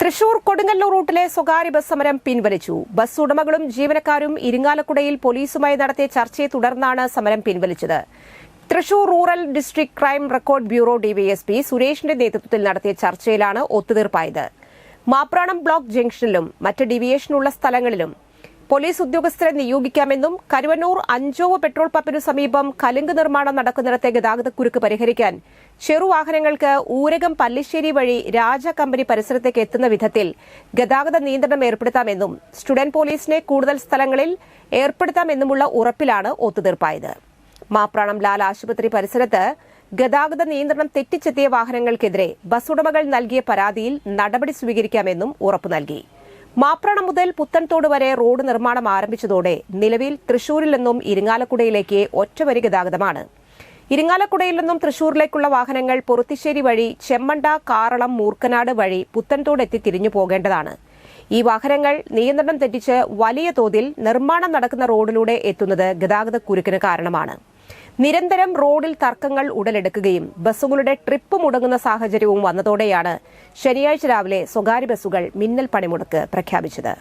തൃശൂർ കൊടുങ്ങല്ലൂർ റൂട്ടിലെ സ്വകാര്യ ബസ് സമരം പിൻവലിച്ചു. ബസ് ഉടമകളും ജീവനക്കാരും ഇരിങ്ങാലക്കുടയിൽ പോലീസുമായി നടത്തിയ ചർച്ചയെ തുടർന്നാണ് സമരം പിൻവലിച്ചത്. Thrissur rural district crime record bureau DYSP സുരേഷിന്റെ നേതൃത്വത്തിൽ നടത്തിയ ചർച്ചയിലാണ് ഒത്തുതീർപ്പായത്. മാപ്രാണം ബ്ലോക്ക് ജംഗ്ഷനിലും മറ്റ് ഡീവിയേഷനുള്ള സ്ഥലങ്ങളിലും പോലീസ് ഉദ്യോഗസ്ഥരെ നിയോഗിക്കാമെന്നും കരുവന്നൂർ അഞ്ചോവ് പെട്രോൾ പമ്പിനു സമീപം കലുങ്ക് നിർമ്മാണം നടക്കുന്നിടത്തെ ഗതാഗതക്കുരുക്ക് പരിഹരിക്കാൻ ചെറുവാഹനങ്ങൾക്ക് ഊരകം പല്ലിശ്ശേരി വഴി രാജ കമ്പനി പരിസരത്തേക്ക് എത്തുന്ന വിധത്തിൽ ഗതാഗത നിയന്ത്രണം ഏർപ്പെടുത്താമെന്നും സ്റ്റുഡന്റ് പോലീസിനെ കൂടുതൽ സ്ഥലങ്ങളിൽ ഏർപ്പെടുത്താമെന്നുമുള്ള ഉറപ്പിലാണ് ഒത്തുതീർപ്പായത്. മാപ്രാണം ലാൽ ആശുപത്രി പരിസരത്ത് ഗതാഗത നിയന്ത്രണം തെറ്റിച്ചെത്തിയ വാഹനങ്ങൾക്കെതിരെ ബസ് ഉടമകൾ നൽകിയ പരാതിയിൽ നടപടി സ്വീകരിക്കാമെന്നും ഉറപ്പു നൽകി. മാപ്രാണം മുതൽ പുത്തൻതോട് വരെ റോഡ് നിർമ്മാണം ആരംഭിച്ചതോടെ നിലവിൽ തൃശൂരിൽ നിന്നും ഇരിങ്ങാലക്കുടയിലേക്ക് ഒറ്റവരി ഗതാഗതമാണ്. ഇരിങ്ങാലക്കുടയിൽ നിന്നും തൃശൂരിലേക്കുള്ള വാഹനങ്ങൾ പൊറുത്തിശ്ശേരി വഴി ചെമ്മണ്ട, കാറളം, മൂർക്കനാട് വഴി പുത്തൻതോട് എത്തി തിരിഞ്ഞു പോകേണ്ടതാണ്. ഈ വാഹനങ്ങൾ നിയന്ത്രണം തെറ്റിച്ച് വലിയ തോതിൽ നിർമ്മാണം നടക്കുന്ന റോഡിലൂടെ എത്തുന്നത് ഗതാഗതക്കുരുക്കിന് കാരണമാണ്. നിരന്തരം റോഡിൽ തർക്കങ്ങൾ ഉടലെടുക്കുകയും ബസ്സുകളുടെ ട്രിപ്പ് മുടങ്ങുന്ന സാഹചര്യവും വന്നതോടെയാണ് ശനിയാഴ്ച രാവിലെ സ്വകാര്യ ബസ്സുകൾ മിന്നൽ പണിമുടക്ക് പ്രഖ്യാപിച്ചത്.